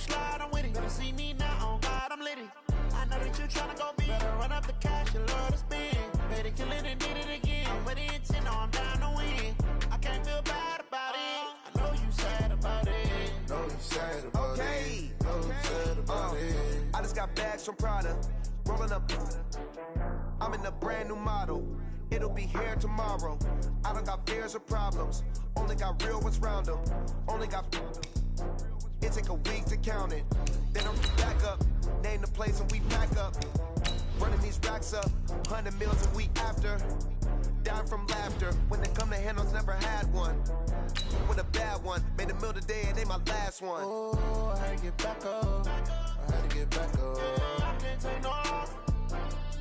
slide, I'm with it. Better see me now, oh God, I'm litty. I know that you tryna go big. Better run up the cash, you love to spend. Better kill it and did it again. With the intent, no, I'm down to win. I can't feel bad about it. I know you sad about it. Know you sad about it. Know you sad about it. I just got bags from Prada. Rolling up. I'm in a brand new model. It'll be here tomorrow. I don't got fears or problems. Only got real ones round them. Only got. It take a week to count it. Then I'm back up. Name the place and we pack up. Running these racks up. 100 meals a week after. Dying from laughter. When they come to handles, never had one. With a bad one. Made a meal today and ain't my last one. Oh, I had to get back up. I had to get back up. I can't take no off.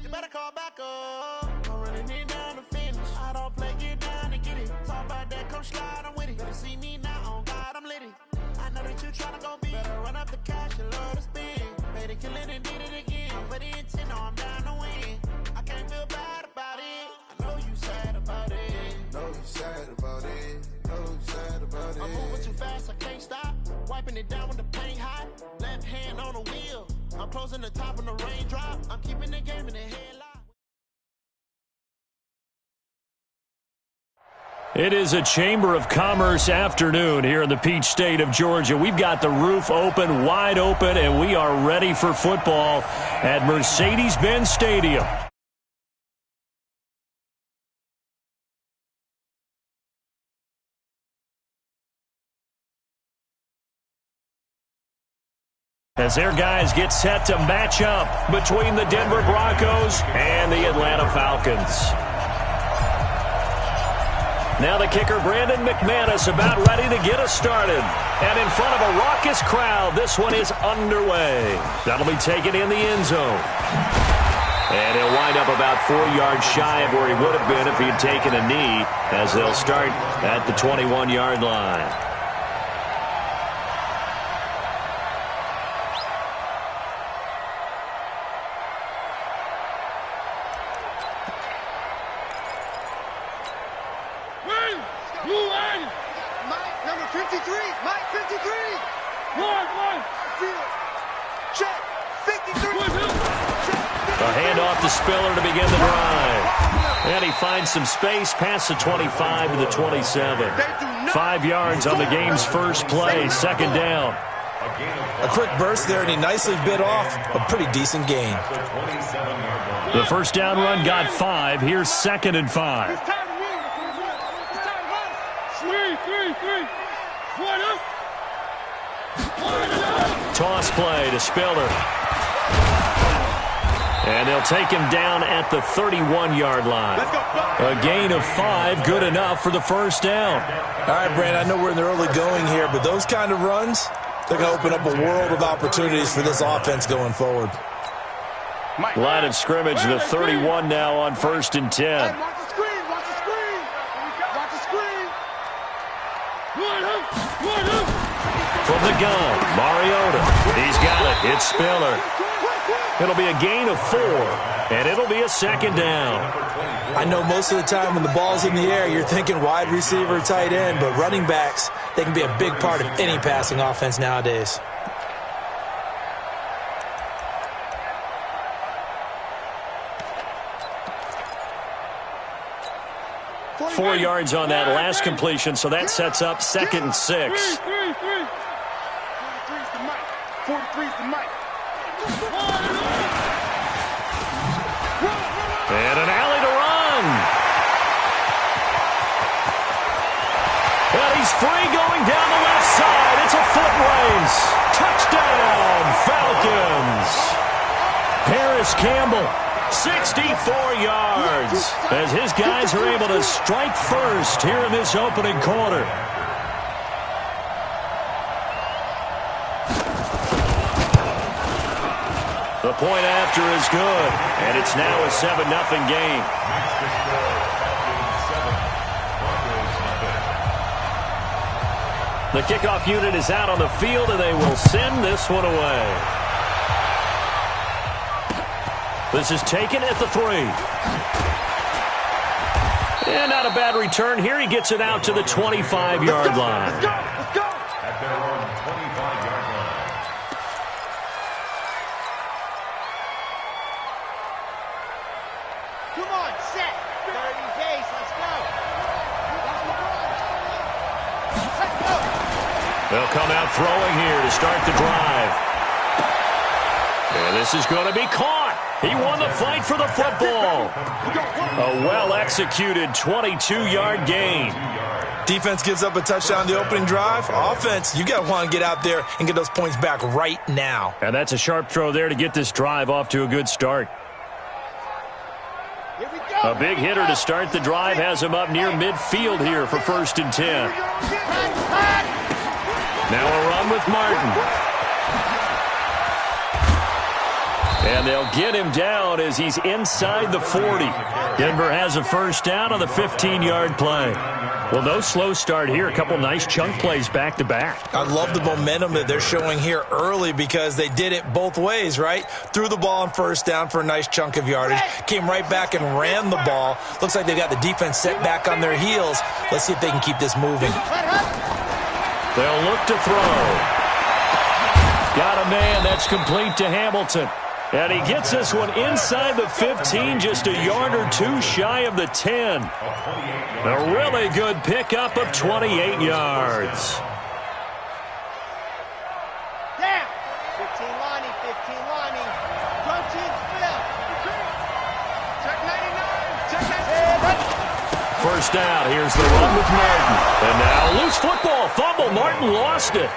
You better call back up. I'm running it down to finish. I don't play, get down to get it. Talk about that, come slide, I'm with it. Better see me now, oh God, I'm litty. I know that you tryna go big. Better run up the cash, you love to spend. Made it, kill it, and did it again. With the intent, no, I'm down to win. I can't feel bad about it. I know you sad about it. Know you sad about it. Know you sad about it. I'm moving too fast, I can't stop. Wiping it down with the paint hot. Left hand on the wheel. I'm closing the top when the raindrop. I'm keeping the game in the headlock. It is a Chamber of Commerce afternoon here in the Peach State of Georgia. We've got the roof open, wide open, and we are ready for football at Mercedes-Benz Stadium. As their guys get set to match up between the Denver Broncos and the Atlanta Falcons. Now the kicker, Brandon McManus, about ready to get us started. And in front of a raucous crowd, this one is underway. That'll be taken in the end zone. And he'll wind up about 4 yards shy of where he would have been if he had taken a knee, as they'll start at the 21-yard line. Spiller to begin the drive. And he finds some space past the 25 to the 27. 5 yards on the game's first play, second down. A quick burst there, and he nicely bit off a pretty decent gain. The first down run got 5. Here's 2nd and 5. Toss play to Spiller. And they'll take him down at the 31-yard line. A gain of 5, good enough for the first down. All right, Brand, I know we're in the early going here, but those kind of runs, they're going to open up a world of opportunities for this offense going forward. Line of scrimmage, the 31 now on 1st and 10. Watch the screen, watch the screen. Watch the screen. From the gun, Mariota. He's got it. It's Spiller. It'll be a gain of 4, and it'll be a second down. I know most of the time when the ball's in the air, you're thinking wide receiver, tight end, but running backs, they can be a big part of any passing offense nowadays. Four yards on that last completion, so that sets up 2nd and 6. 43's the mic. And an alley to run. And he's free going down the left side. It's a foot race. Touchdown, Falcons. Harris Campbell, 64 yards, as his guys are able to strike first here in this opening quarter. The point after is good, and it's now a 7-0 game. The kickoff unit is out on the field, and they will send this one away. This is taken at the 3. And not a bad return here. He gets it out to the 25-yard line. Let's go. They'll come out throwing here to start the drive. And this is going to be caught. He won the fight for the football. A well-executed 22-yard gain. Defense gives up a touchdown the opening drive. Offense, you got to want to get out there and get those points back right now. And that's a sharp throw there to get this drive off to a good start. A big hitter to start the drive has him up near midfield here for 1st and 10. Now a run with Martin. And they'll get him down as he's inside the 40. Denver has a first down on the 15-yard play. Well, no slow start here. A couple nice chunk plays back-to-back. I love the momentum that they're showing here early because they did it both ways, right? Threw the ball on first down for a nice chunk of yardage. Came right back and ran the ball. Looks like they've got the defense set back on their heels. Let's see if they can keep this moving. They'll look to throw. Got a man that's complete to Hamilton. And he gets this one inside the 15, just a yard or two shy of the 10. A really good pickup of 28 yards. Down. 15 lining, 15 lining. Run team split. Check 99. Check 99. First down. Here's the run with Martin. And now loose football. Fumble. Martin lost it.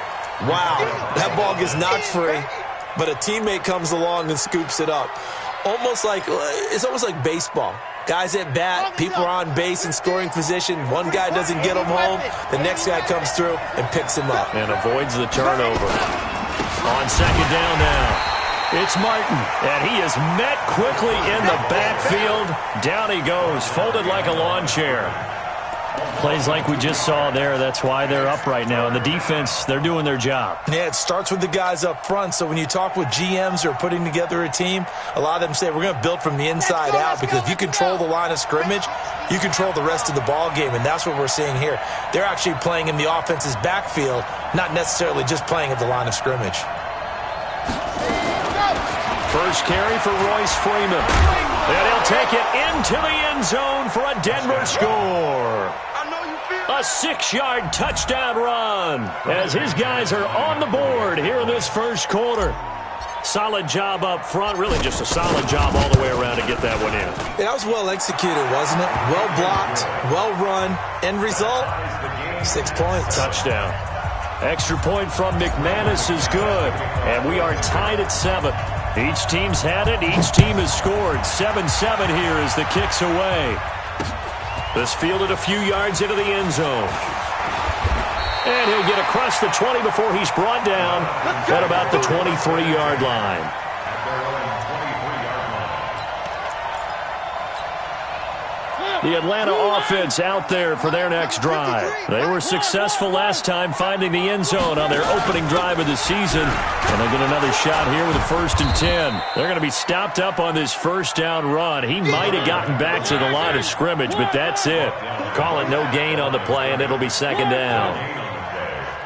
Wow, that ball gets knocked free. But a teammate comes along and scoops it up. It's almost like baseball. Guys at bat, people are on base in scoring position. One guy doesn't get him home. The next guy comes through and picks him up. And avoids the turnover. On second down now, it's Martin. And he is met quickly in the backfield. Down he goes, folded like a lawn chair. Plays like we just saw there. That's why they're up right now. And the defense, they're doing their job. Yeah, it starts with the guys up front. So when you talk with GMs who are putting together a team, a lot of them say we're going to build from the inside out because if you control the line of scrimmage, you control the rest of the ball game. And that's what we're seeing here. They're actually playing in the offense's backfield, not necessarily just playing at the line of scrimmage. First carry for Royce Freeman. And he'll take it into the end zone for a Denver score. A 6-yard touchdown run as his guys are on the board here in this first quarter. Solid job up front. Really just a solid job all the way around to get that one in. That was well executed, wasn't it? Well blocked, well run. End result, 6 points. Touchdown. Extra point from McManus is good. And we are tied at 7. Each team's had it. Each team has scored. 7-7 here as the kick's away. This fielded a few yards into the end zone. And he'll get across the 20 before he's brought down at about the 23-yard line. The Atlanta offense out there for their next drive. They were successful last time finding the end zone on their opening drive of the season. And they'll get another shot here with a 1st and 10. They're going to be stopped up on this first down run. He might have gotten back to the line of scrimmage, but that's it. Call it no gain on the play, and it'll be second down.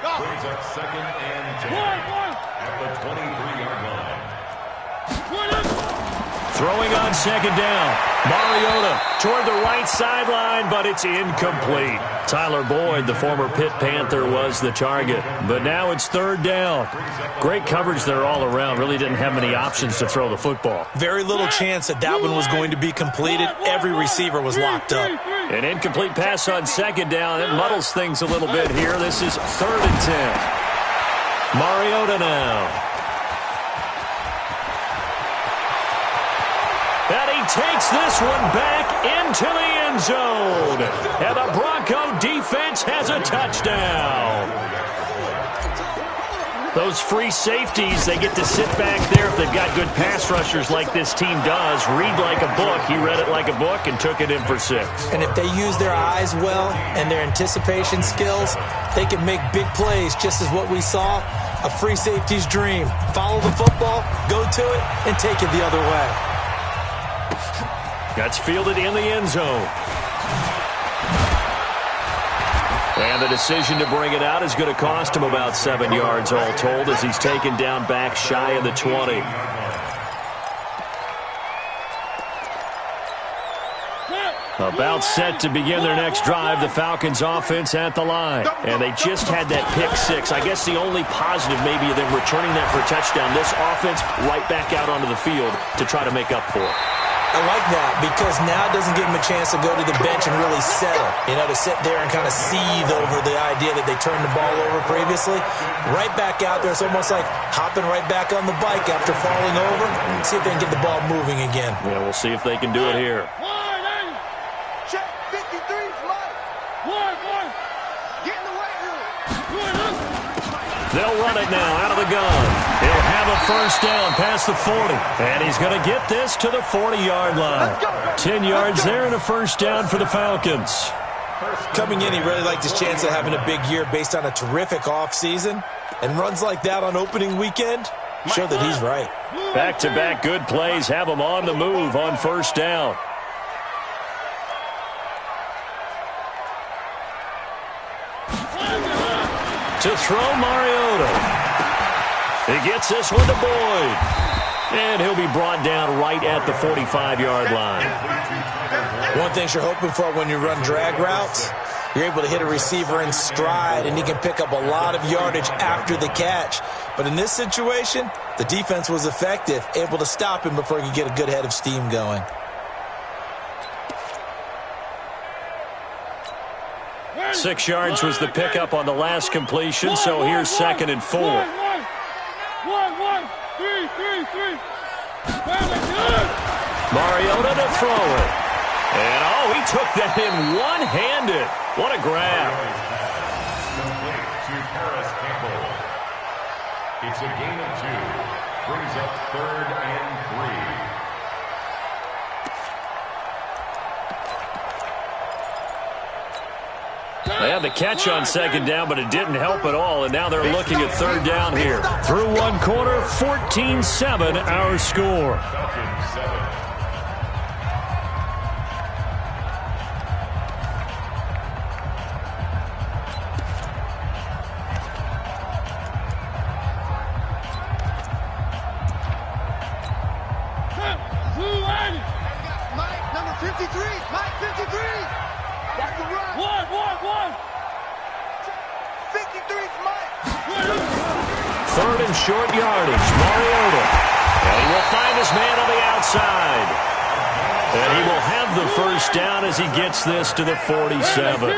Brings up 2nd and 10 at the 23-yard line. Throwing on second down. Mariota toward the right sideline, but it's incomplete. Tyler Boyd, the former Pitt Panther, was the target. But now it's 3rd down. Great coverage there all around. Really didn't have many options to throw the football. Very little chance that one was going to be completed. Every receiver was locked up. An incomplete pass on second down. It muddles things a little bit here. This is 3rd and 10. Mariota now. And he takes this one back into the end zone. And the Bronco defense has a touchdown. Those free safeties, they get to sit back there if they've got good pass rushers like this team does. Read like a book. He read it like a book and took it in for 6. And if they use their eyes well and their anticipation skills, they can make big plays, just as what we saw. A free safety's dream. Follow the football, go to it, and take it the other way. That's fielded in the end zone. And the decision to bring it out is going to cost him about 7 yards all told as he's taken down back shy of the 20. About set to begin their next drive, the Falcons offense at the line. And they just had that pick six. I guess the only positive maybe of them returning that for a touchdown. This offense right back out onto the field to try to make up for it. I like that because now it doesn't give them a chance to go to the bench and really settle, to sit there and kind of seethe over the idea that they turned the ball over previously. Right back out there, it's almost like hopping right back on the bike after falling over. Let's see if they can get the ball moving again. Yeah, we'll see if they can do it here. Check 53's Mike. Get in the weight room. They'll run it now out of the gun. He'll have a first down past the 40. And he's going to get this to the 40-yard line. 10 yards there and a first down for the Falcons. Coming in, he really liked his chance of having a big year based on a terrific offseason. And runs like that on opening weekend show that he's right. Back-to-back good plays have him on the move on first down. To throw Mariota. He gets this one to Boyd. And he'll be brought down right at the 45-yard line. One thing you're hoping for when you run drag routes, you're able to hit a receiver in stride, and he can pick up a lot of yardage after the catch. But in this situation, the defense was effective, able to stop him before he could get a good head of steam going. Six yards was the pickup on the last completion, so here's 2nd and 4. Mariota to throw it. And, he took that in one-handed. What a grab. It's a gain of 2. Brings up 3rd and 3. They had the catch on 2nd down, but it didn't help at all, and now they're looking at 3rd down here. Through one quarter, 14-7 our score. Falcons 7. Mike, number 53. Mike, 53. That's the run. 53's Mike. 3rd and short yardage. Mariota. And he will find his man on the outside. And he will have the first down as he gets this to the 47.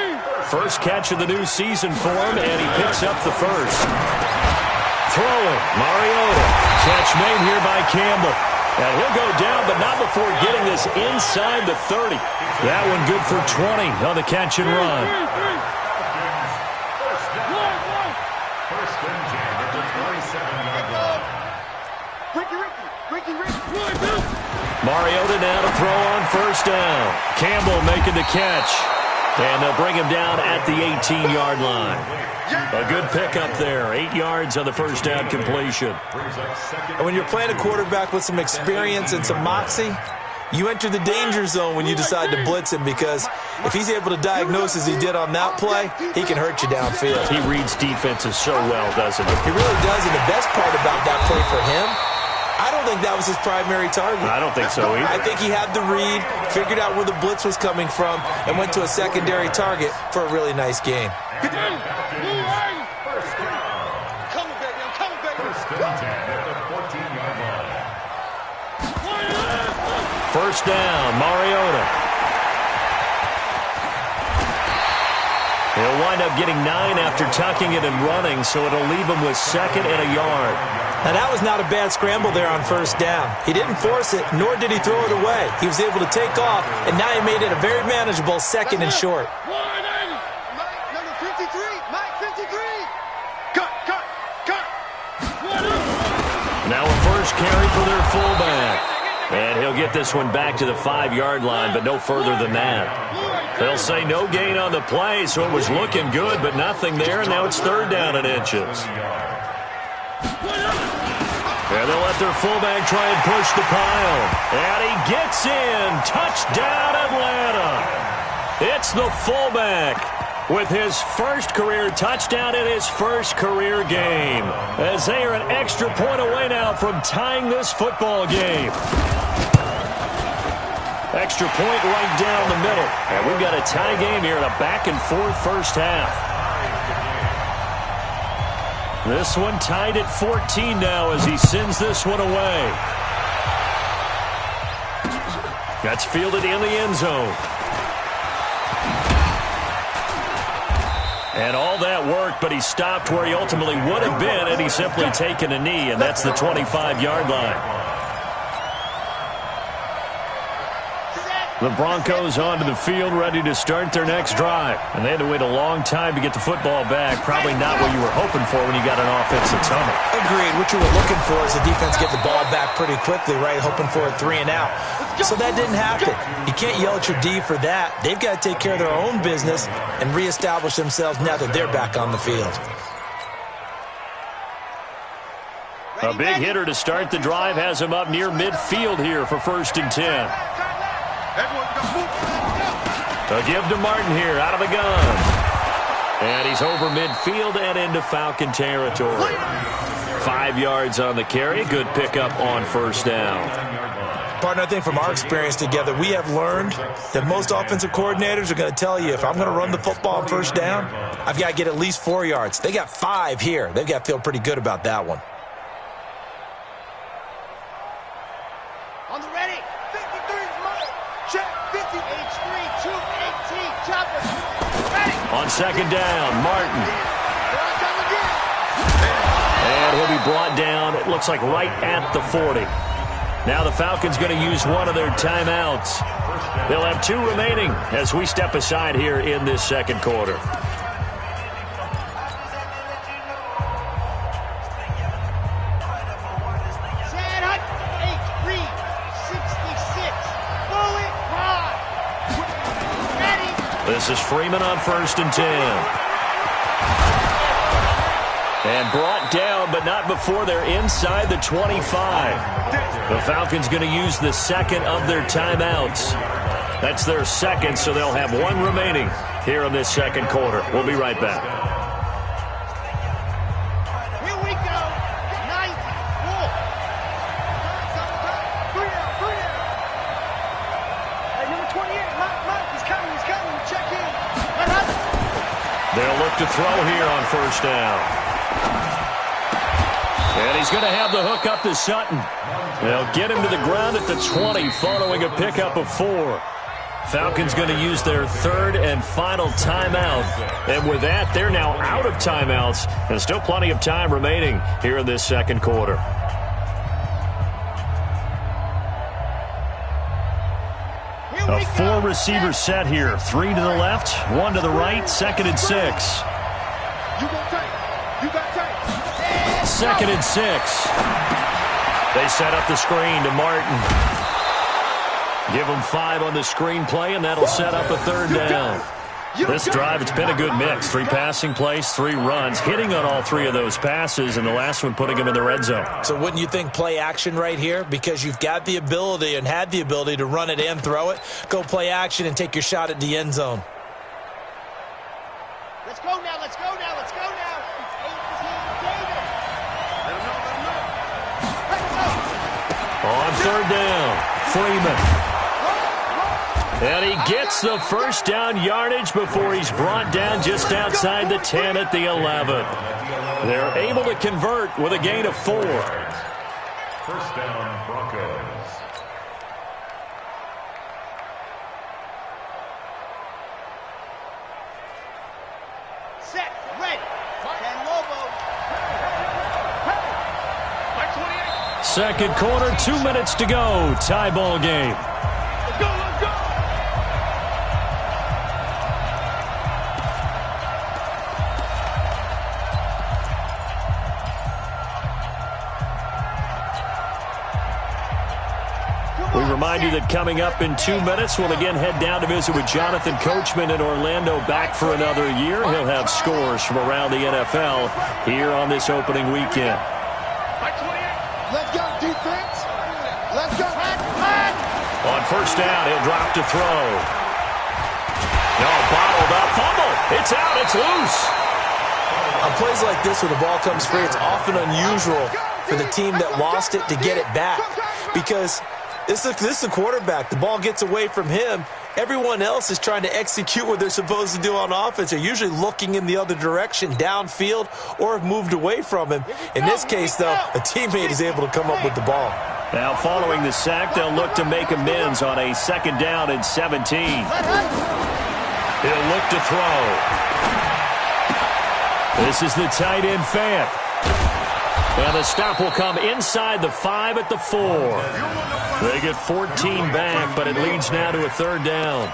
First catch of the new season for him, and he picks up the first. Throwing. Mariota. Catch made here by Campbell. And he'll go down, but not before getting this inside the 30. That one good for 20 on the catch and run. First and 10 at the 27-yard line. Ricky. Mariota now to throw on first down. Campbell making the catch. And they'll bring him down at the 18-yard line. A good pickup there. 8 yards on the first down completion. And when you're playing a quarterback with some experience and some moxie, you enter the danger zone when you decide to blitz him, because if he's able to diagnose as he did on that play, he can hurt you downfield. He reads defenses so well, doesn't he? He really does, and the best part about that play for him, I don't think that was his primary target. I don't think so either. I think he had the read, figured out where the blitz was coming from, and went to a secondary target for a really nice game. First and 10 at the 14-yard line. First down, Mariota. He'll wind up getting 9 after tucking it and running, so it'll leave him with 2nd and a yard. Now, that was not a bad scramble there on first down. He didn't force it, nor did he throw it away. He was able to take off, and now he made it a very manageable 2nd and short. Mike, number 53. Mike, 53. Cut. Now a first carry for their fullback. And he'll get this one back to the 5-yard line, but no further than that. They'll say no gain on the play, so it was looking good, but nothing there, and now it's 3rd down and inches. And they'll let their fullback try and push the pile. And he gets in. Touchdown, Atlanta. It's the fullback with his first career touchdown in his first career game, as they are an extra point away now from tying this football game. Extra point right down the middle. And we've got a tie game here in a back-and-forth first half. This one tied at 14 now as he sends this one away. That's fielded in the end zone. And all that worked, but he stopped where he ultimately would have been had he simply taken a knee, and that's the 25-yard line. The Broncos onto the field, ready to start their next drive. And they had to wait a long time to get the football back. Probably not what you were hoping for when you got an offensive tunnel. Agreed. What you were looking for is the defense get the ball back pretty quickly, right? Hoping for a 3 and out. So that didn't happen. You can't yell at your D for that. They've got to take care of their own business and reestablish themselves now that they're back on the field. A big hitter to start the drive has him up near midfield here for 1st and 10. A give to Martin here out of the gun. And he's over midfield and into Falcon territory. 5 yards on the carry. Good pickup on 1st down. Partner, I think from our experience together, we have learned that most offensive coordinators are going to tell you, if I'm going to run the football on 1st down, I've got to get at least 4 yards. They got 5 here. They've got to feel pretty good about that one. On the ready. 53's Mike. Check. 50. H3, 218. Chopper. Ready. On 2nd down, Martin. And he'll be brought down, it looks like right at the 40. Now the Falcons going to use one of their timeouts. They'll have 2 remaining as we step aside here in this 2nd quarter. This is Freeman on 1st and 10. And brought down, but not before they're inside the 25. The Falcons going to use the 2nd of their timeouts. That's their 2nd, so they'll have 1 remaining here in this 2nd quarter. We'll be right back. Here we go. 94. Hey, number 28, Mike, he's coming. Check in. They'll look to throw here on 1st down. And he's going to have the hook up to Sutton. They'll get him to the ground at the 20 following a pickup of 4. Falcons going to use their 3rd and final timeout. And with that, they're now out of timeouts. There's still plenty of time remaining here in this 2nd quarter. A 4-receiver set here. 3 to the left, 1 to the right, 2nd and 6. Second and 6. They set up the screen to Martin. Give him 5 on the screen play, and that'll set up a 3rd down. This drive, it's been a good mix. 3 passing plays, 3 runs, hitting on all 3 of those passes, and the last one putting him in the red zone. So wouldn't you think play action right here? Because you've got the ability and had the ability to run it and throw it. Go play action and take your shot at the end zone. Let's go now, let's go now, let's go now. It's 18 Davis. On 3rd down, Freeman. And he gets the 1st down yardage before he's brought down just outside the 10 at the 11. They're able to convert with a gain of 4. 1st down, Broncos. Set, ready. Ken Lobo. 2nd quarter, 2 minutes to go. Tie ball game. We remind you that coming up in 2 minutes, we'll again head down to visit with Jonathan Coachman in Orlando, back for another year. He'll have scores from around the NFL here on this opening weekend. Let's go, defense. Let's go. On 1st down, he'll drop to throw. No, bottled up, fumble. It's out, it's loose. On plays like this where the ball comes free, it's often unusual for the team that lost it to get it back, because This is the quarterback. The ball gets away from him. Everyone else is trying to execute what they're supposed to do on offense. They're usually looking in the other direction, downfield, or have moved away from him. In this case, though, a teammate is able to come up with the ball. Now, following the sack, they'll look to make amends on a 2nd down and 17. He'll look to throw. This is the tight end, Fant. And the stop will come inside the 5 at the 4. They get 14 back, but it leads now to a 3rd down.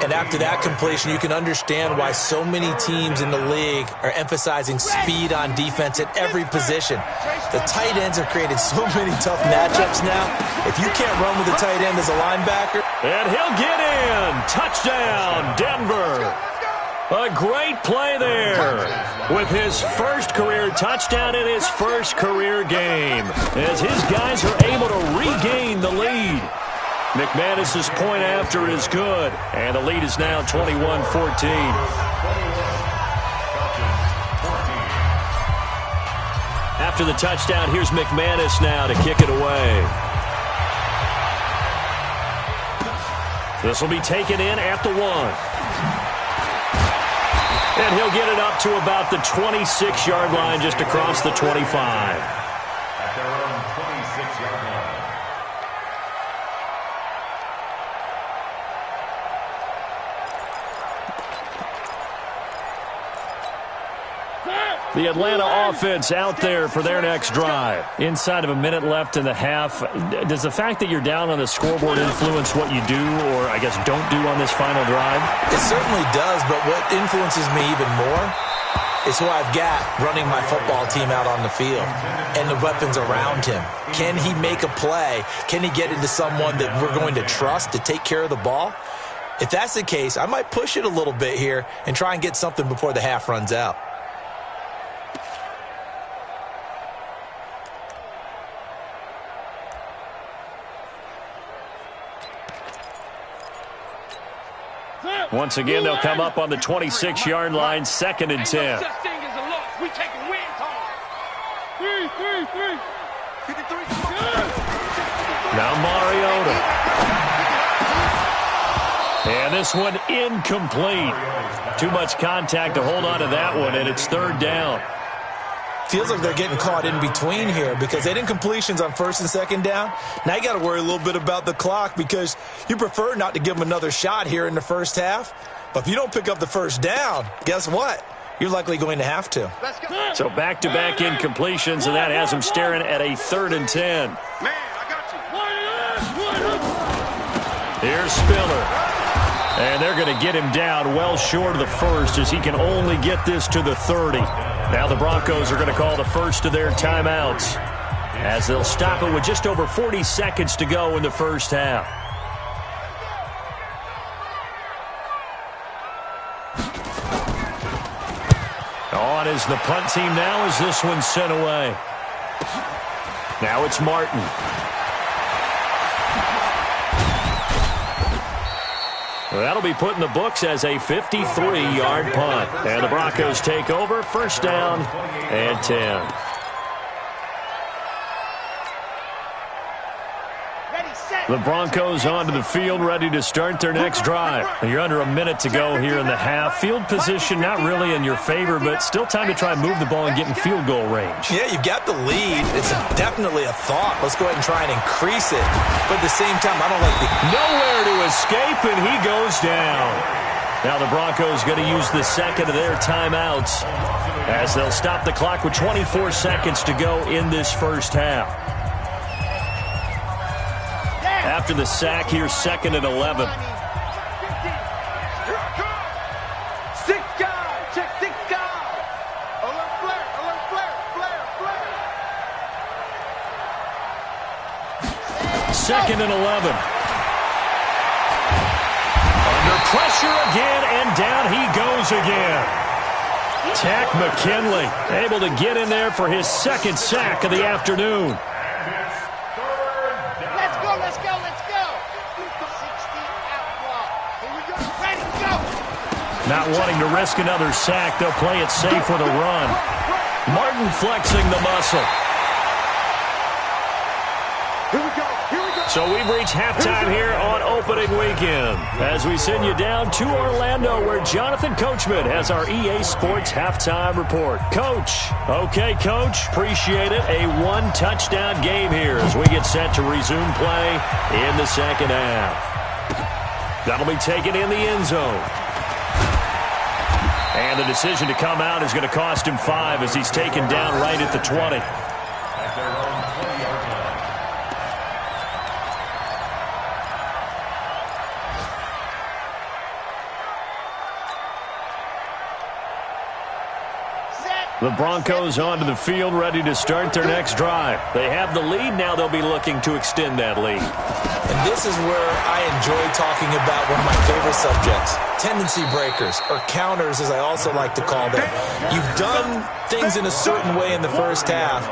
And after that completion, you can understand why so many teams in the league are emphasizing speed on defense at every position. The tight ends have created so many tough matchups now. If you can't run with a tight end as a linebacker. And he'll get in. Touchdown, Denver. A great play there with his first career touchdown in his first career game as his guys are able to regain the lead. McManus's point after is good, and the lead is now 21-14. After the touchdown, here's McManus now to kick it away. This will be taken in at the 1. And he'll get it up to about the 26-yard line, just across the 25. At their own 26-yard line. The Atlanta offense out there for their next drive. Inside of a minute left in the half. Does the fact that you're down on the scoreboard influence what you do, or I guess don't do on this final drive? It certainly does, but what influences me even more is who I've got running my football team out on the field and the weapons around him. Can he make a play? Can he get into someone that we're going to trust to take care of the ball? If that's the case, I might push it a little bit here and try and get something before the half runs out. Once again, they'll come up on the 26-yard line, 2nd and 10. Now Mariota. And this one incomplete. Too much contact to hold on to that one, and it's 3rd down. Feels like they're getting caught in between here because they didn't completions on 1st and 2nd down. Now you got to worry a little bit about the clock because you prefer not to give them another shot here in the first half. But if you don't pick up the 1st down, guess what? You're likely going to have to. So back-to-back incompletions, and that has them staring at a 3rd and 10. Man, I got you. Here's Spiller. And they're going to get him down well short of the 1st as he can only get this to the 30. Now the Broncos are going to call the first of their timeouts as they'll stop it with just over 40 seconds to go in the first half. On is the punt team now as this one's sent away. Now it's Martin. Well, that'll be put in the books as a 53-yard punt. And the Broncos take over, 1st down and 10. The Broncos onto the field, ready to start their next drive. You're under a minute to go here in the half. Field position not really in your favor, but still time to try and move the ball and get in field goal range. Yeah, you've got the lead. It's definitely a thought. Let's go ahead and try and increase it. But at the same time, I don't like the... Nowhere to escape, and he goes down. Now the Broncos going to use the 2nd of their timeouts as they'll stop the clock with 24 seconds to go in this first half. After the sack, here's 2nd and 11. Six guys, check 6 guys. Alert flare, flare. 2nd and 11. Under pressure again, and down he goes again. Tack McKinley able to get in there for his 2nd sack of the afternoon. Not wanting to risk another sack, they'll play it safe with a run. Martin flexing the muscle. Here we go. So we've reached halftime here on opening weekend as we send you down to Orlando where Jonathan Coachman has our EA Sports halftime report. Coach. Okay, Coach. Appreciate it. A one-touchdown game here as we get set to resume play in the second half. That'll be taken in the end zone. And the decision to come out is going to cost him 5 as he's taken down right at the 20. The Broncos onto the field, ready to start their next drive. They have the lead. Now they'll be looking to extend that lead. And this is where I enjoy talking about one of my favorite subjects, tendency breakers, or counters, as I also like to call them. You've done things in a certain way in the first half,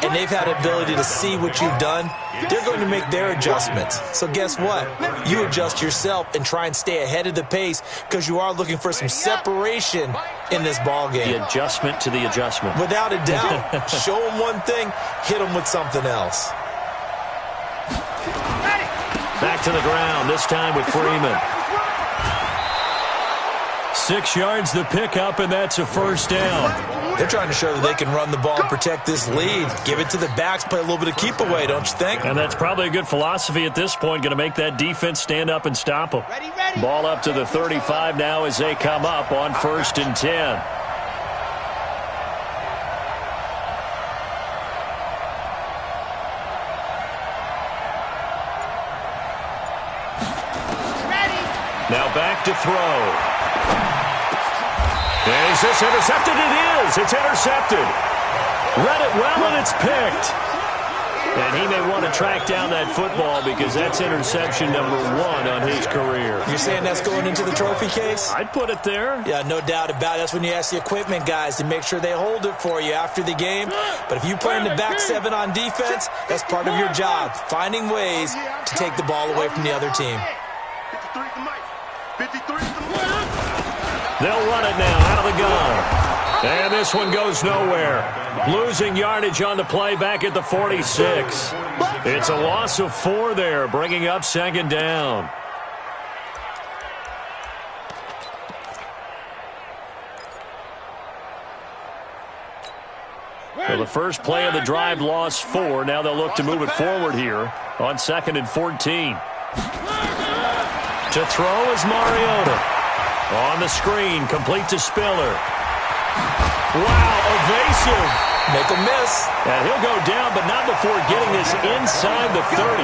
and they've had the ability to see what you've done. They're going to make their adjustments. So guess what? You adjust yourself and try and stay ahead of the pace because you are looking for some separation in this ball game. The adjustment to the adjustment. Without a doubt. Show them one thing, hit them with something else. Back to the ground, this time with Freeman. 6 yards the pickup, and that's a first down. They're trying to show that they can run the ball and protect this lead. Give it to the backs, play a little bit of keep away, don't you think? And that's probably a good philosophy at this point, going to make that defense stand up and stop them. Ball up to the 35 now as they come up on 1st and 10. Now back to throw. Is this intercepted? It is. It's intercepted. Read it well, and it's picked. And he may want to track down that football because that's interception number 1 on his career. You're saying that's going into the trophy case? I'd put it there. Yeah, no doubt about it. That's when you ask the equipment guys to make sure they hold it for you after the game. But if you play in the back 7 on defense, that's part of your job, finding ways to take the ball away from the other team. They'll run it now out of the gun. And this one goes nowhere. Losing yardage on the play back at the 46. It's a loss of 4 there, bringing up 2nd down. So the first play of the drive lost 4. Now they'll look to move it forward here on 2nd and 14. To throw is Mariota. On the screen, complete to Spiller. Wow, evasive. Make a miss. And he'll go down, but not before getting this inside the 30.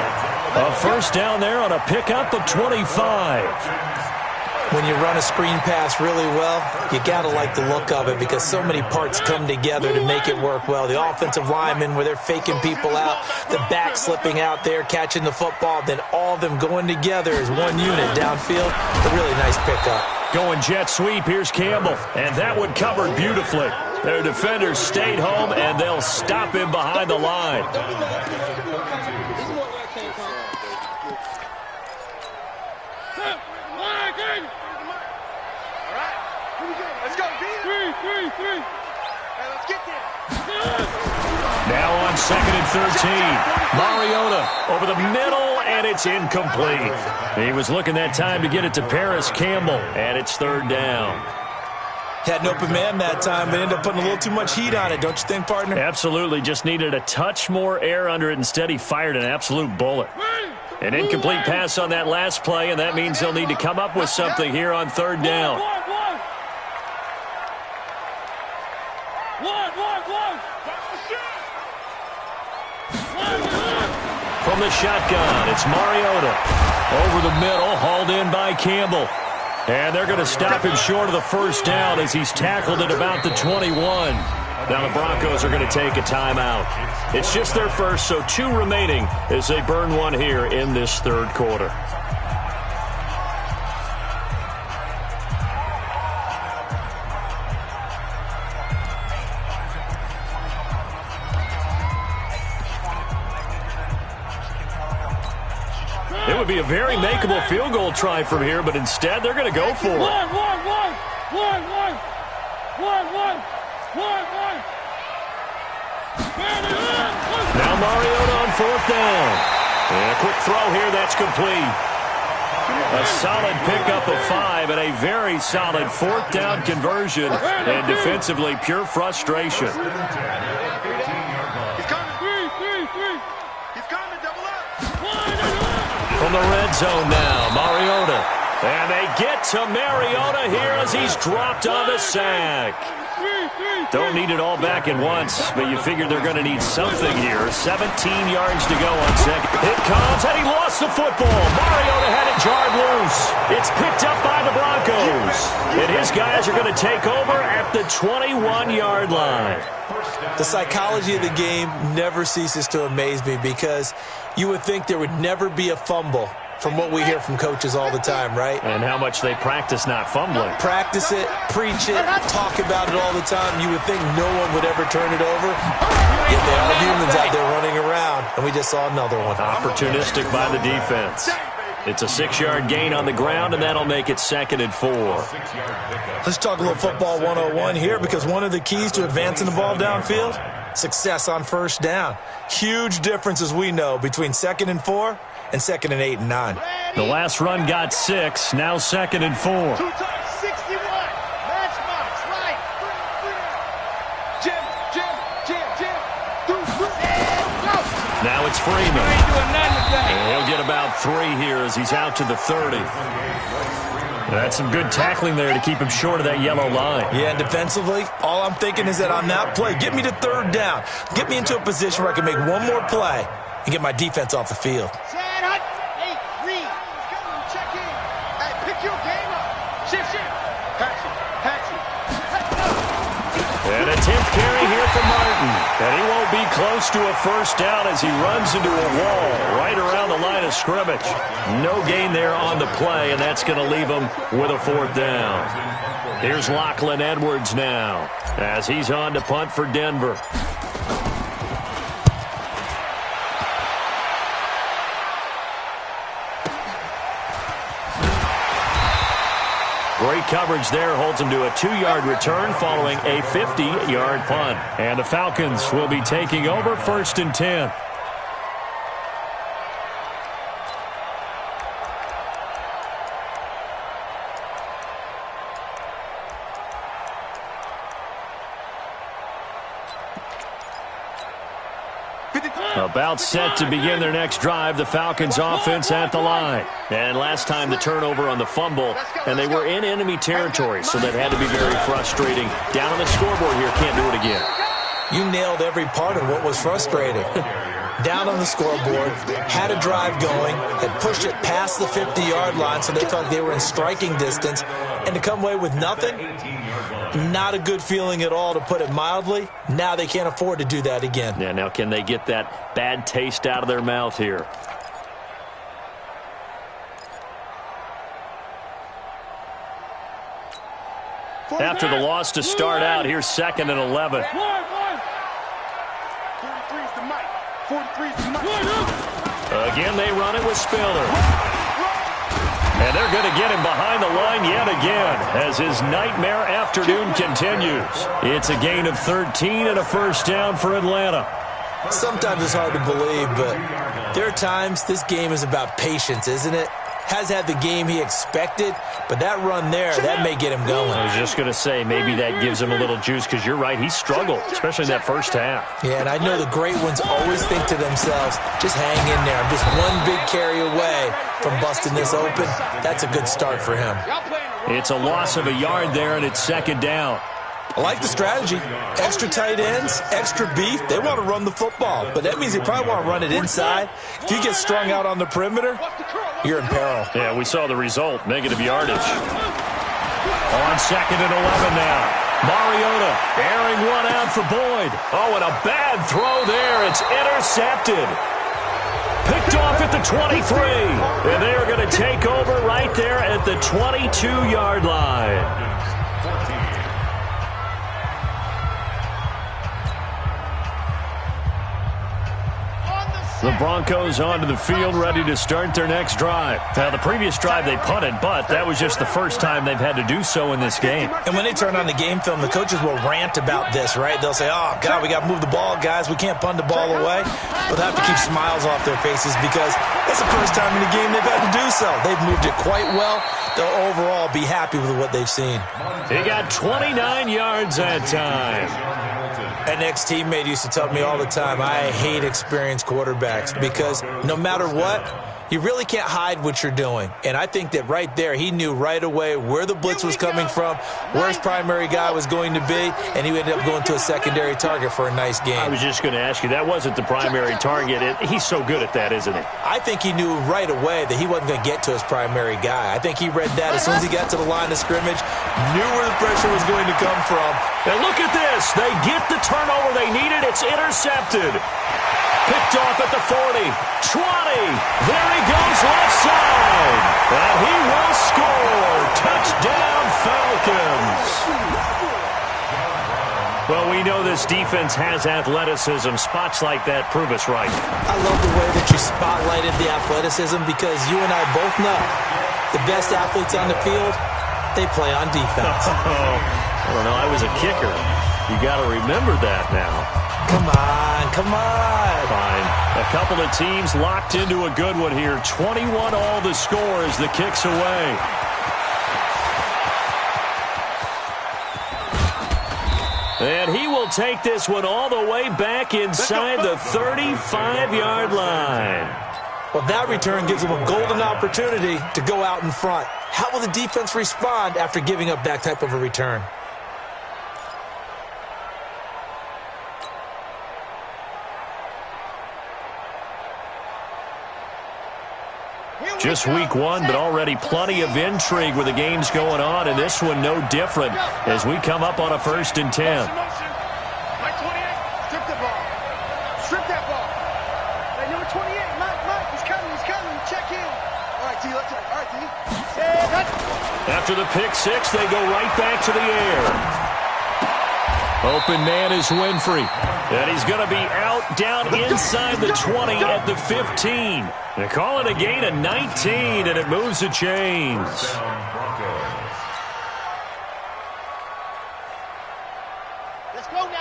A first down there on a pickup of 25. When you run a screen pass really well, you got to like the look of it because so many parts come together to make it work well. The offensive linemen, where they're faking people out, the back slipping out there, catching the football, then all of them going together as one unit downfield. A really nice pickup. Going jet sweep, here's Campbell. And that one covered beautifully. Their defenders stayed home, and they'll stop him behind the line. Now on 2nd and 13. Mariota over the middle, and it's incomplete. He was looking that time to get it to Paris Campbell, and it's 3rd down. Had an open man that time, but ended up putting a little too much heat on it, don't you think, partner? Absolutely. Just needed a touch more air under it. Instead, he fired an absolute bullet. An incomplete pass on that last play, and that means they'll need to come up with something here on 3rd down. From the shotgun, it's Mariota. Over the middle, hauled in by Campbell. And they're going to stop him short of the first down as he's tackled at about the 21. Now the Broncos are going to take a timeout. It's just their first, so 2 remaining as they burn one here in this 3rd quarter. It would be a very makeable field goal try from here, but instead they're going to go for it. Now Mariota on 4th down. And a quick throw here, that's complete. A solid pickup of 5 and a very solid 4th down conversion. And defensively, pure frustration. He's coming. He's coming, double up. From the red zone now, Mariota. And they get to Mariota here as he's dropped on the sack. Don't need it all back at once, but you figure they're going to need something here. 17 yards to go on second. It comes, and he lost the football. Mariota had it jarred loose. It's picked up by the Broncos. And his guys are going to take over at the 21-yard line. The psychology of the game never ceases to amaze me because you would think there would never be a fumble from what we hear from coaches all the time, right? And how much they practice not fumbling. Practice it, preach it, talk about it all the time. You would think no one would ever turn it over. Yet there are humans out there running around, and we just saw another one. Opportunistic by the defense. It's a 6-yard gain on the ground, and that'll make it 2nd and 4. Let's talk a little football 101 here because one of the keys to advancing the ball downfield, success on first down. Huge difference, as we know, between 2nd and 4 and 2nd and 8 and 9. The last run got 6, now 2nd and 4. 2 times 61. Matchbox, right. Jim. Now it's Freeman. And he'll get about 3 here as he's out to the 30. That's some good tackling there to keep him short of that yellow line. Yeah, and defensively, all I'm thinking is that on that play, get me to 3rd down. Get me into a position where I can make one more play and get my defense off the field. An attempt carry here for Martin. And he won't be close to a first down as he runs into a wall right around the line of scrimmage. No gain there on the play, and that's going to leave him with a 4th down. Here's Lachlan Edwards now as he's on to punt for Denver. Great coverage there, holds him to a 2-yard return following a 50-yard punt. And the Falcons will be taking over 1st and 10. About set to begin their next drive, the Falcons offense at the line. And last time the turnover on the fumble, and they were in enemy territory, so that had to be very frustrating. Down on the scoreboard here, can't do it again. You nailed every part of what was frustrating. Down on the scoreboard, had a drive going, had pushed it past the 50-yard line so they thought they were in striking distance, and to come away with nothing, not a good feeling at all, to put it mildly. Now they can't afford to do that again. Yeah, now can they get that bad taste out of their mouth here? After the loss to start out, here's 2nd and 11. 43's the mic. 43's the mic. Again, they run it with Spiller. And they're going to get him behind the line yet again as his nightmare afternoon continues. It's a gain of 13 and a first down for Atlanta. Sometimes it's hard to believe, but there are times this game is about patience, isn't it? Has had the game he expected, but that run there, that may get him going. I was just going to say, maybe that gives him a little juice because you're right, he struggled, especially in that first half. Yeah, and I know the great ones always think to themselves, just hang in there. I'm just one big carry away from busting this open. That's a good start for him. It's a loss of a yard there, and it's 2nd down. I like the strategy. Extra tight ends, extra beef. They want to run the football, but that means they probably want to run it inside. If you get strung out on the perimeter, you're in peril. Yeah, we saw the result, negative yardage. On 2nd and 11 now. Mariota airing one out for Boyd. Oh, and a bad throw there. It's intercepted. Picked off at the 23. And they are going to take over right there at the 22-yard line. The Broncos onto the field, ready to start their next drive. Now, the previous drive they punted, but that was just the first time they've had to do so in this game. And when they turn on the game film, the coaches will rant about this, right? They'll say, oh, God, we got to move the ball, guys. We can't punt the ball away. But they have to keep smiles off their faces because it's the first time in the game they've had to do so. They've moved it quite well. They'll overall be happy with what they've seen. He got 29 yards that time. An ex-teammate used to tell me all the time, I hate experienced quarterbacks because no matter what, you really can't hide what you're doing. And I think that right there, he knew right away where the blitz was coming from, where his primary guy was going to be, and he ended up going to a secondary target for a nice game. I was just going to ask you, that wasn't the primary target. He's so good at that, isn't he? I think he knew right away that he wasn't going to get to his primary guy. I think he read that as soon as he got to the line of scrimmage, knew where the pressure was going to come from. And look at this. They get the turnover they needed. It's intercepted. Picked off at the 40, 20. There he goes left side. And he will score. Touchdown, Falcons. Well, we know this defense has athleticism. Spots like that prove us right. I love the way that you spotlighted the athleticism because you and I both know the best athletes on the field, they play on defense. I don't know. I was a kicker. You got to remember that now. Come on, come on. Fine. A couple of teams locked into a good one here. 21 all the score as the kick's away. And he will take this one all the way back inside the 35-yard line. Well, that return gives them a golden opportunity to go out in front. How will the defense respond after giving up that type of a return? Just week one, but already plenty of intrigue with the games going on, and this one no different as we come up on a 1st and 10. Right 28, strip the ball. Strip that ball. Hey, number 28, Mike, he's coming, check in. All right, D, let's go. All right, D. After the pick six, they go right back to the air. Open man is Winfrey. And he's going to be out down inside the 20 at the 15. They call it a gain of 19, and it moves the chains.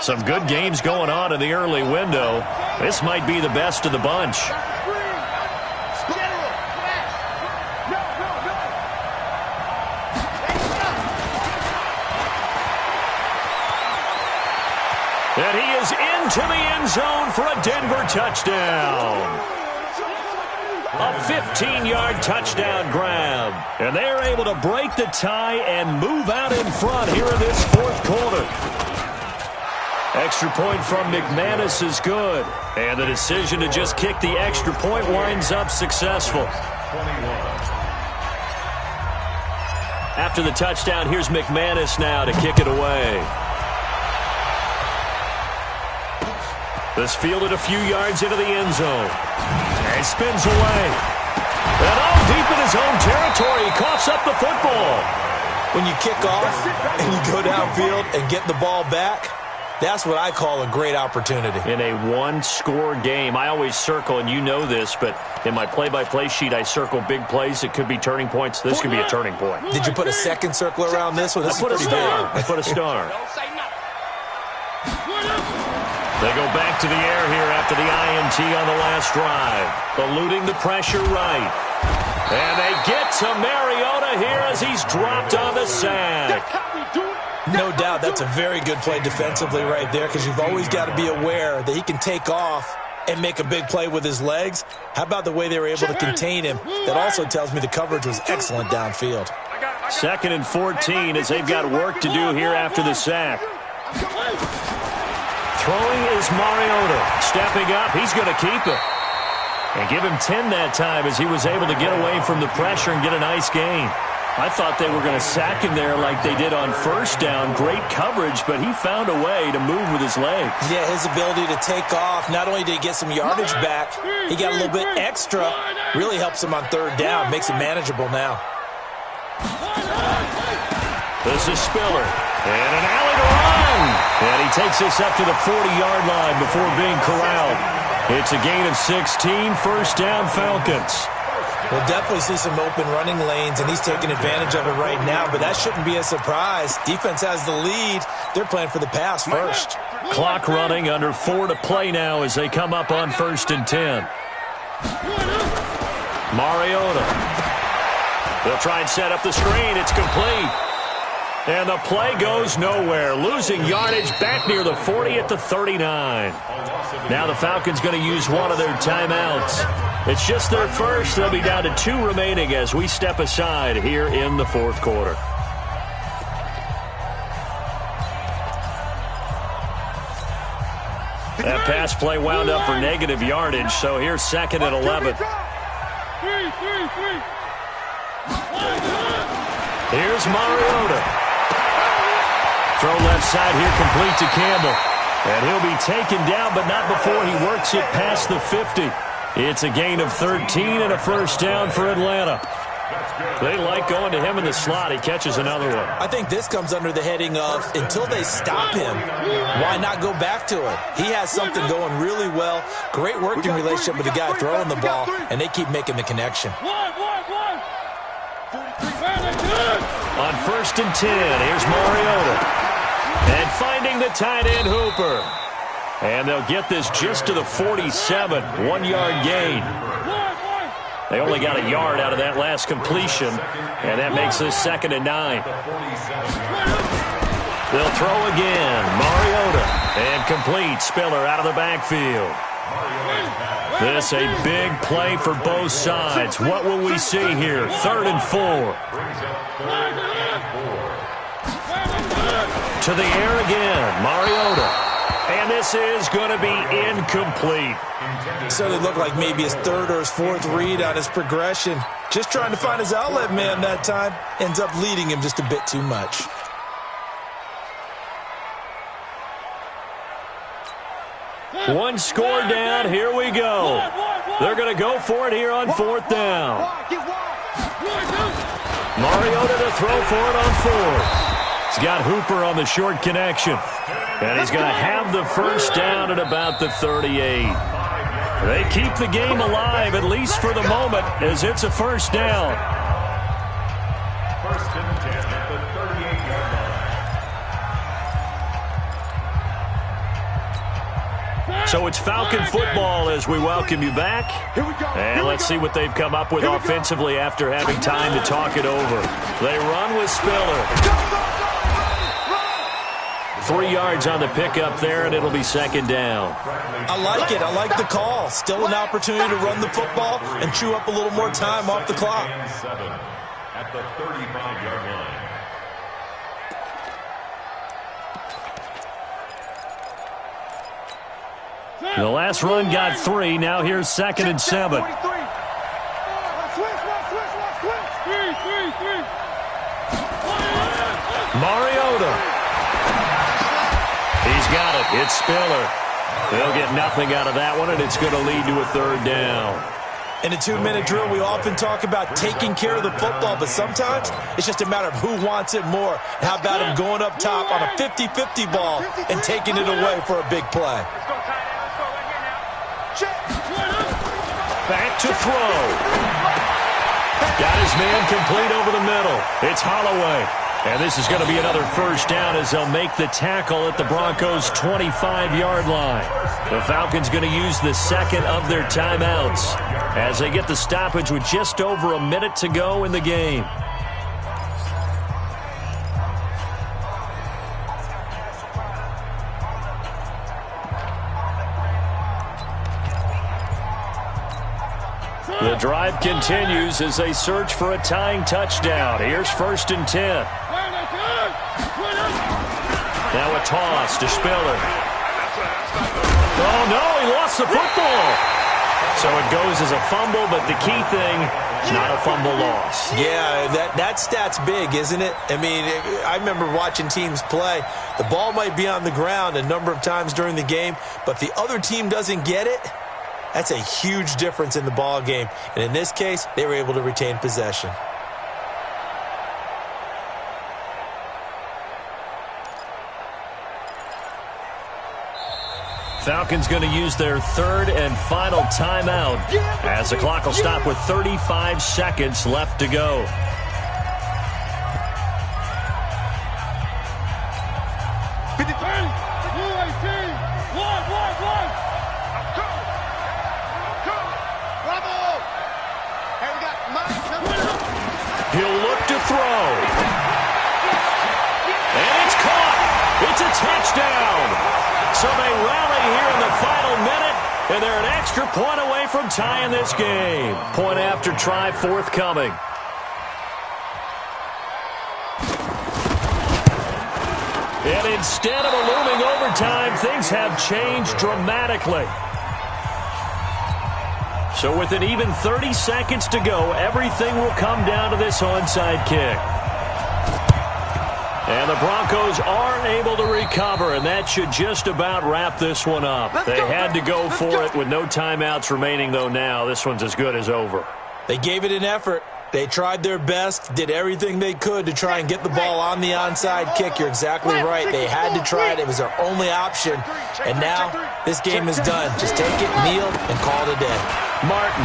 Some good games going on in the early window. This might be the best of the bunch. And he is into the end zone for a Denver touchdown. A 15-yard touchdown grab. And they're able to break the tie and move out in front here in this 4th quarter. Extra point from McManus is good. And the decision to just kick the extra point winds up successful. After the touchdown, here's McManus now to kick it away. This fielded a few yards into the end zone. And spins away. And deep in his own territory, he coughs up the football. When you kick off and you go downfield and get the ball back, that's what I call a great opportunity. In a one-score game, I always circle, and you know this, but in my play-by-play sheet, I circle big plays. It could be turning points. This could be a turning point. Did you put a second circle around this one? This I put a star. I put a star. They go back to the air here after the INT on the last drive. Eluding the pressure right. And they get to Mariota here as he's dropped on the sack. No doubt that's a very good play defensively right there because you've always got to be aware that he can take off and make a big play with his legs. How about the way they were able to contain him? That also tells me the coverage was excellent downfield. 2nd and 14 as they've got work to do here after the sack. Throwing is Mariota. Stepping up, he's going to keep it. And give him 10 that time as he was able to get away from the pressure and get a nice gain. I thought they were going to sack him there like they did on 1st down. Great coverage, but he found a way to move with his legs. Yeah, his ability to take off. Not only did he get some yardage back, he got a little bit extra. Really helps him on 3rd down. Makes it manageable now. This is Spiller. And an alley to run. And he takes this up to the 40-yard line before being corralled. It's a gain of 16, first down Falcons. We'll definitely see some open running lanes, and he's taking advantage of it right now, but that shouldn't be a surprise. Defense has the lead. They're playing for the pass first. Clock running, under 4 to play now as they come up on 1st and 10. Mariota. They'll try and set up the screen. It's complete. And the play goes nowhere. Losing yardage back near the 40 at the 39. Now the Falcons going to use one of their timeouts. It's just their first. They'll be down to 2 remaining as we step aside here in the 4th quarter. That pass play wound up for negative yardage, so here's 2nd and 11. Here's Mariota. Throw left side here, complete to Campbell. And he'll be taken down, but not before he works it past the 50. It's a gain of 13 and a first down for Atlanta. They like going to him in the slot. He catches another one. I think this comes under the heading of until they stop him, why not go back to it? He has something going really well. Great working relationship with the guy throwing the ball, and they keep making the connection. On 1st and 10, here's Mariota. And finding the tight end Hooper. And they'll get this just to the 47, 1-yard gain. They only got a yard out of that last completion, and that makes this 2nd and 9. They'll throw again. Mariota. And complete. Spiller out of the backfield. This a big play for both sides. What will we see here? 3rd and 4. To the air again. Mariota. And this is going to be incomplete. So it looked like maybe his 3rd or his 4th read on his progression. Just trying to find his outlet man that time. Ends up leading him just a bit too much. One score down. Here we go. They're going to go for it here on 4th down. Mariota to throw for it on 4th. He's got Hooper on the short connection. And he's going to have the first down at about the 38. They keep the game alive, at least for the moment, as it's a first down. 1st and 10 at the 38-yard line. So it's Falcon football as we welcome you back. And let's see what they've come up with offensively after having time to talk it over. They run with Spiller. 3 yards on the pickup there, and it'll be 2nd down. I like it. I like the call. Still an opportunity to run the football and chew up a little more time off the clock. At the 35-yard line. The last run got 3. Now here's 2nd and 7. Mariota. He's got it. It's Spiller. They'll get nothing out of that one, and it's going to lead to a 3rd down. In a 2-minute drill, we often talk about taking care of the football, but sometimes it's just a matter of who wants it more. How about him going up top on a 50-50 ball and taking it away for a big play? Back to throw. Got his man complete over the middle. It's Holloway. And this is going to be another first down as they'll make the tackle at the Broncos' 25-yard line. The Falcons going to use the 2nd of their timeouts as they get the stoppage with just over a minute to go in the game. The drive continues as they search for a tying touchdown. Here's 1st and 10. Now a toss to Spiller. Oh, no, he lost the football. So it goes as a fumble, but the key thing, not a fumble loss. Yeah, that stat's big, isn't it? I mean, I remember watching teams play. The ball might be on the ground a number of times during the game, but the other team doesn't get it. That's a huge difference in the ball game. And in this case, they were able to retain possession. Falcons going to use their third and final timeout as the clock will stop with 35 seconds left to go. He'll look to throw. And it's caught. It's a touchdown. So they rally here in the final minute, and they're an extra point away from tying this game. Point after try forthcoming. And instead of a looming overtime, things have changed dramatically. So with an even 30 seconds to go, everything will come down to this onside kick. And the Broncos are able to recover, and that should just about wrap this one up. They had to go for it with no timeouts remaining, though now. This one's as good as over. They gave it an effort. They tried their best, did everything they could to try and get the ball on the onside kick. You're exactly right. They had to try it. It was their only option. And now this game is done. Just take it, kneel, and call it a day. Martin.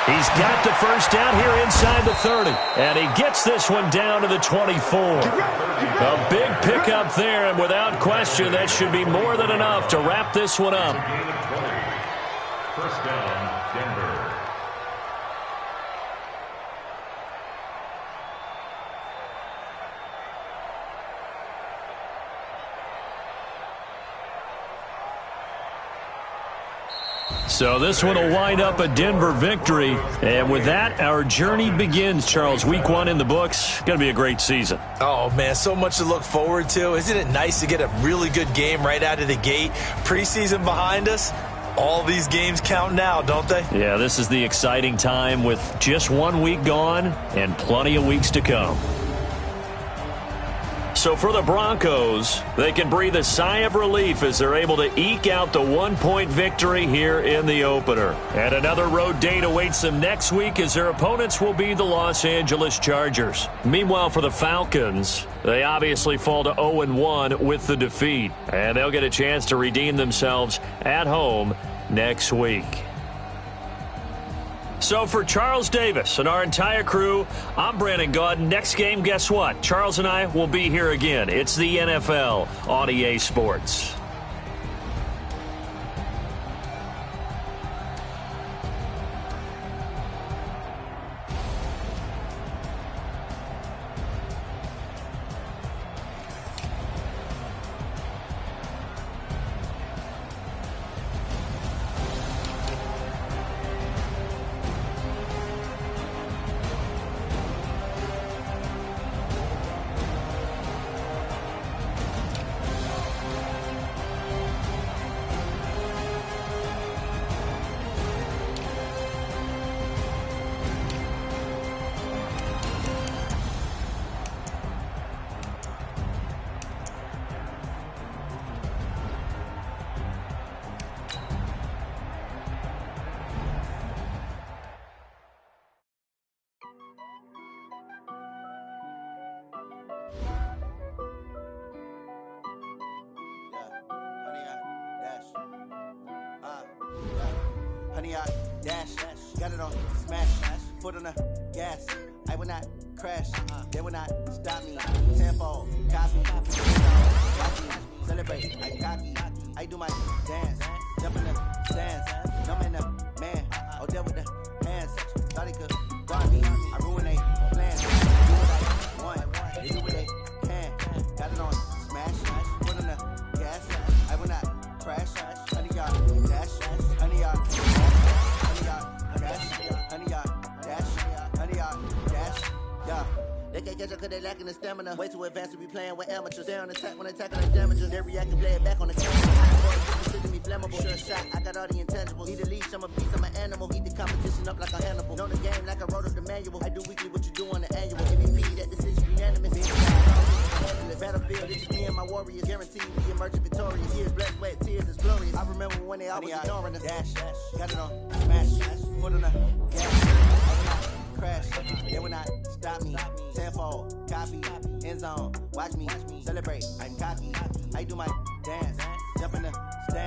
He's got the first down here inside the 30. And he gets this one down to the 24. A big pickup there, and without question, that should be more than enough to wrap this one up. First down, Denver. So this one will wind up a Denver victory. And with that, our journey begins, Charles. Week 1 in the books. Going to be a great season. Oh, man, so much to look forward to. Isn't it nice to get a really good game right out of the gate? Preseason behind us. All these games count now, don't they? Yeah, this is the exciting time with just 1 week gone and plenty of weeks to come. So for the Broncos, they can breathe a sigh of relief as they're able to eke out the 1-point victory here in the opener. And another road date awaits them next week as their opponents will be the Los Angeles Chargers. Meanwhile, for the Falcons, they obviously fall to 0-1 with the defeat. And they'll get a chance to redeem themselves at home next week. So for Charles Davis and our entire crew, I'm Brandon Gaudin. Next game, guess what? Charles and I will be here again. It's the NFL on EA Sports. Honey, I dash, got it on smash, foot on the gas. I will not crash, they will not stop me. Tenfold, copy, watch me, celebrate. I cocky, I do my dance, jump in the stands, jump in the man. Oh, there with the hands, thought he could guard me. I ruin they plans, do what I want, they do what they can. Got it on smash, foot on the gas. I will not crash, honey, y'all dash, honey, y'all. They can't catch up cause they lacking the stamina. Way too advanced to be playing with amateurs. They on attack when attacking the damages. They react and play it back on the camera. Consider me flammable. Sure shot, I got all the intangibles. Need a leash, I'm a beast, I'm an animal. Eat the competition up like a Hannibal. Know the game like I wrote up the manual. I do weekly what you do on the annual. MVP, that decision unanimous. Battlefield, it's just me and my warriors. Guaranteed we emerge victorious. Years, blood, sweat, tears, it's glorious. I remember when they always ignoring us. Dash, got it on smash, foot on the gas. Crash, they will not stop me. Tenfold, copy, end zone, watch me celebrate. I'm cocky, I do my dance. Jump in the stand.